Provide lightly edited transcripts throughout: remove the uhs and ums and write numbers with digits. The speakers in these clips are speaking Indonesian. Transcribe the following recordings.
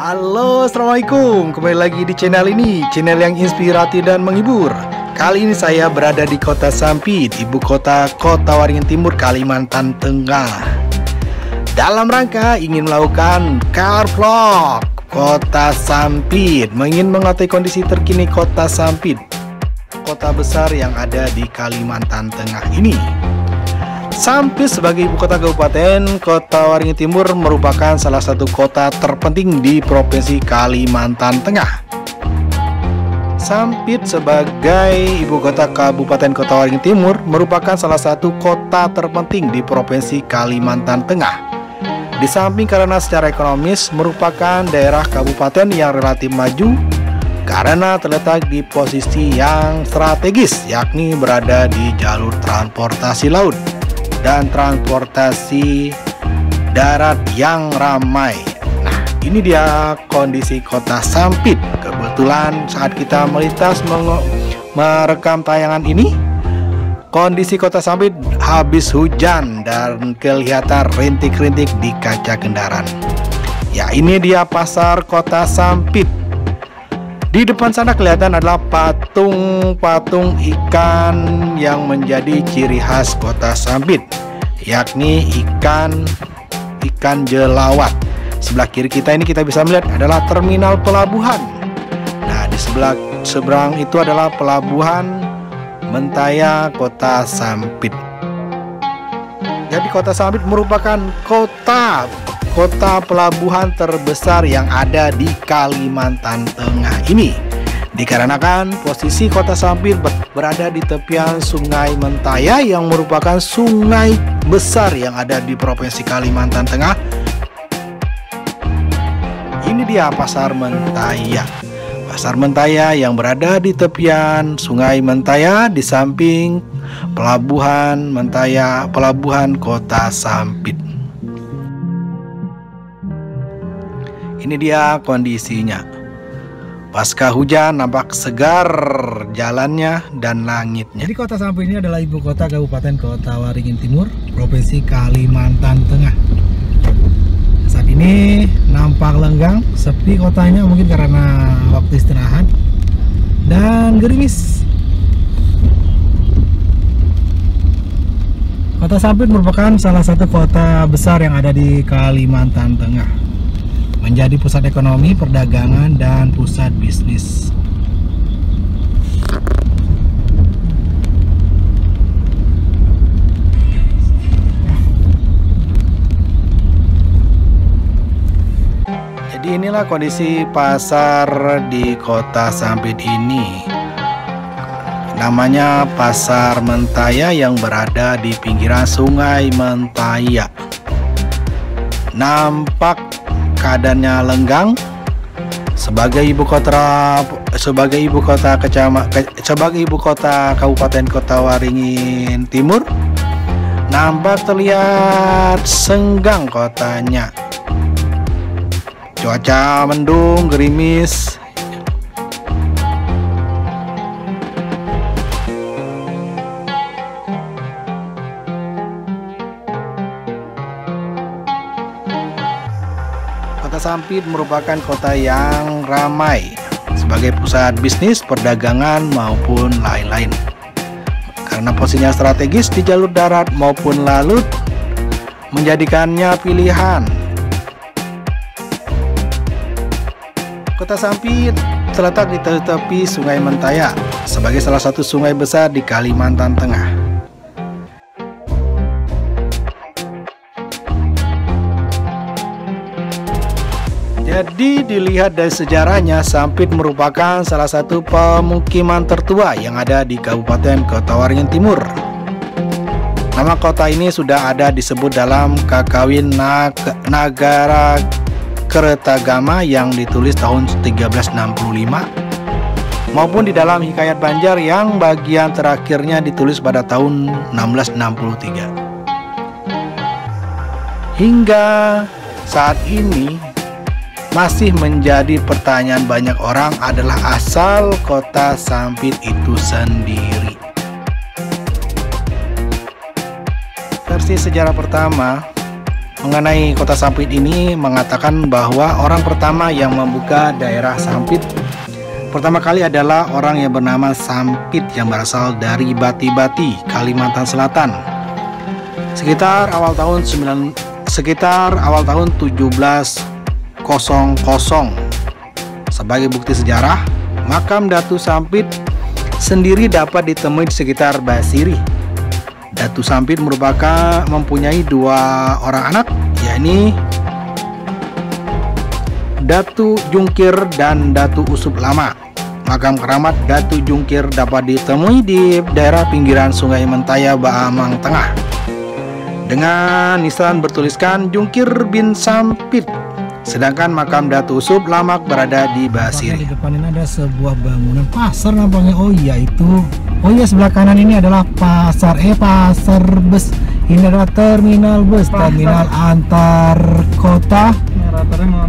Halo, assalamualaikum. Kembali lagi di channel ini, channel yang inspiratif dan menghibur. Kali ini saya berada di Kota Sampit, ibu kota Waringin Timur, Kalimantan Tengah. Dalam rangka ingin melakukan car vlog Kota Sampit, ingin mengetahui kondisi terkini Kota Sampit, kota besar yang ada di Kalimantan Tengah ini. Sampit sebagai ibu kota kabupaten Kota Waringin Timur merupakan salah satu kota terpenting di Provinsi Kalimantan Tengah. Sampit sebagai ibu kota kabupaten Kota Waringin Timur merupakan salah satu kota terpenting di Provinsi Kalimantan Tengah. Di samping karena secara ekonomis merupakan daerah kabupaten yang relatif maju karena terletak di posisi yang strategis, yakni berada di jalur transportasi laut dan transportasi darat yang ramai. Nah, ini dia kondisi Kota Sampit. Kebetulan saat kita melintas merekam tayangan ini, kondisi Kota Sampit habis hujan dan kelihatan rintik-rintik di kaca kendaraan. Ya, ini dia pasar Kota Sampit. Di depan sana kelihatan adalah patung-patung ikan yang menjadi ciri khas Kota Sampit, yakni ikan jelawat. Sebelah kiri kita ini kita bisa melihat adalah terminal pelabuhan. Nah, di seberang itu adalah pelabuhan Mentaya Kota Sampit. Jadi Kota Sampit merupakan kota pelabuhan terbesar yang ada di Kalimantan Tengah ini. Dikarenakan posisi Kota Sampit berada di tepian Sungai Mentaya yang merupakan sungai besar yang ada di Provinsi Kalimantan Tengah. Ini dia Pasar Mentaya. Pasar Mentaya yang berada di tepian Sungai Mentaya di samping pelabuhan Mentaya, pelabuhan Kota Sampit. Ini dia kondisinya. Pasca hujan nampak segar jalannya dan langitnya. Jadi Kota Sampit ini adalah ibu kota Kabupaten Kota Waringin Timur, Provinsi Kalimantan Tengah. Saat ini nampak lenggang, sepi kotanya mungkin karena waktu istirahat dan gerimis. Kota Sampit merupakan salah satu kota besar yang ada di Kalimantan Tengah, menjadi pusat ekonomi, perdagangan, dan pusat bisnis. Jadi inilah kondisi pasar di Kota Sampit ini. Namanya Pasar Mentaya yang berada di pinggiran Sungai Mentaya. Nampak keadaannya lenggang sebagai ibu kota Kabupaten Kota Waringin Timur. Nampak terlihat senggang kotanya. Cuaca mendung, gerimis. Kota Sampit merupakan kota yang ramai sebagai pusat bisnis, perdagangan maupun lain-lain. Karena posisinya strategis di jalur darat maupun laut, menjadikannya pilihan. Kota Sampit terletak di tepi Sungai Mentaya sebagai salah satu sungai besar di Kalimantan Tengah. Jadi dilihat dari sejarahnya, Sampit merupakan salah satu pemukiman tertua yang ada di Kabupaten Kota Waringin Timur. Nama kota ini sudah ada disebut dalam Kakawin Nagara Kertagama yang ditulis tahun 1365 maupun di dalam Hikayat Banjar yang bagian terakhirnya ditulis pada tahun 1663. Hingga saat ini masih menjadi pertanyaan banyak orang adalah asal Kota Sampit itu sendiri. Versi sejarah pertama mengenai Kota Sampit ini mengatakan bahwa orang pertama yang membuka daerah Sampit pertama kali adalah orang yang bernama Sampit yang berasal dari Bati-Bati, Kalimantan Selatan. Sekitar awal tahun 1700. Sebagai bukti sejarah, makam Datu Sampit sendiri dapat ditemui di sekitar Basiri. Datu Sampit mempunyai 2 orang anak, yakni Datu Jungkir dan Datu Usup Lama. Makam keramat Datu Jungkir dapat ditemui di daerah pinggiran Sungai Mentaya, Baamang Tengah, dengan nisan bertuliskan Jungkir bin Sampit. Sedangkan makam Datu Usup Lama berada di Basiri. Di depan ini ada sebuah bangunan pasar nampaknya. Oh iya, sebelah kanan ini adalah pasar bus. Ini adalah terminal bus, terminal antar kota,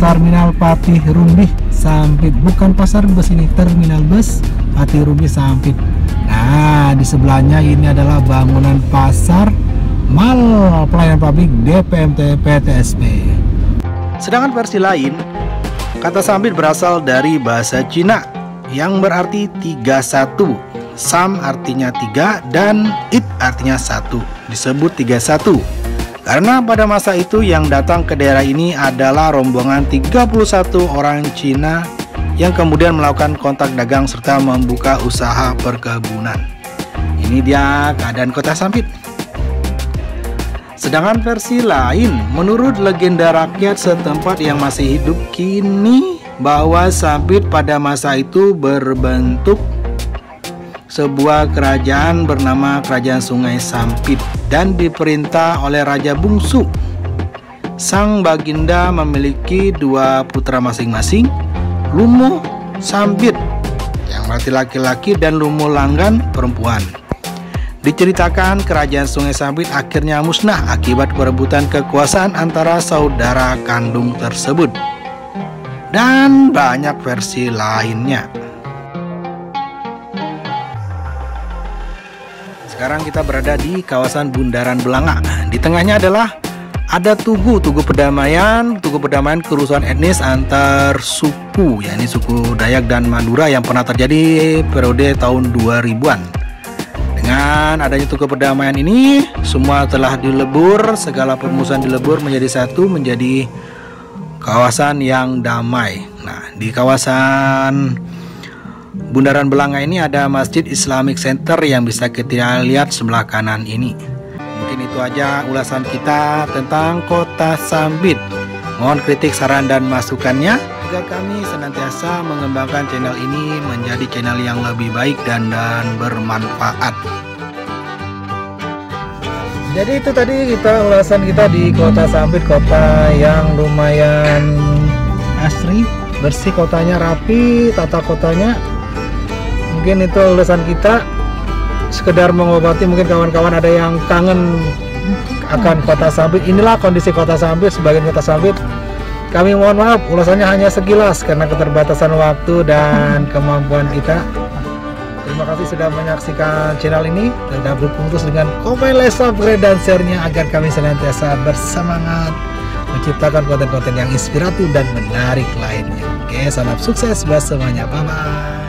terminal Patih Rumbih Sampit. Bukan pasar bus, ini terminal bus Patih Rumbih Sampit. Nah, di sebelahnya ini adalah bangunan pasar mal pelayanan publik DPMT PTSP. Sedangkan versi lain, kata Sampit berasal dari bahasa Cina yang berarti 31. Sam artinya 3 dan it artinya 1. Disebut 31 karena pada masa itu yang datang ke daerah ini adalah rombongan 31 orang Cina yang kemudian melakukan kontak dagang serta membuka usaha perkebunan. Ini dia keadaan Kota Sampit. Sedangkan versi lain, menurut legenda rakyat setempat yang masih hidup kini, bahwa Sampit pada masa itu berbentuk sebuah kerajaan bernama Kerajaan Sungai Sampit dan diperintah oleh Raja Bungsu. Sang Baginda memiliki 2 putra masing-masing, Lumu Sampit yang berarti laki-laki dan Lumu Langgan perempuan. Diceritakan Kerajaan Sungai Sampit akhirnya musnah akibat perebutan kekuasaan antara saudara kandung tersebut. Dan banyak versi lainnya. Sekarang kita berada di kawasan Bundaran Belanga. Di tengahnya adalah ada tugu perdamaian kerusuhan etnis antar suku, yakni suku Dayak dan Madura yang pernah terjadi periode tahun 2000-an. Dengan adanya tugu perdamaian ini, semua telah dilebur, segala permusuhan dilebur menjadi satu, menjadi kawasan yang damai. Nah, di kawasan Bundaran Belanga ini ada Masjid Islamic Center yang bisa kita lihat sebelah kanan ini. Mungkin itu aja ulasan kita tentang Kota Sampit. Mohon kritik, saran, dan masukannya agar kami senantiasa mengembangkan channel ini menjadi channel yang lebih baik dan bermanfaat. Jadi itu tadi ulasan kita di Kota Sampit, kota yang lumayan asri, bersih, kotanya rapi, tata kotanya. Mungkin itu ulasan kita, sekedar mengobati mungkin kawan-kawan ada yang kangen akan Kota Sampit. Inilah kondisi Kota Sampit, sebagian Kota Sampit. Kami mohon maaf ulasannya hanya sekilas karena keterbatasan waktu dan kemampuan kita. Terima kasih sudah menyaksikan channel ini. Tetap dukung terus dengan komen, like, subscribe, dan share-nya agar kami senantiasa bersemangat menciptakan konten-konten yang inspiratif dan menarik lainnya. Oke, salam sukses buat semuanya. Bye-bye.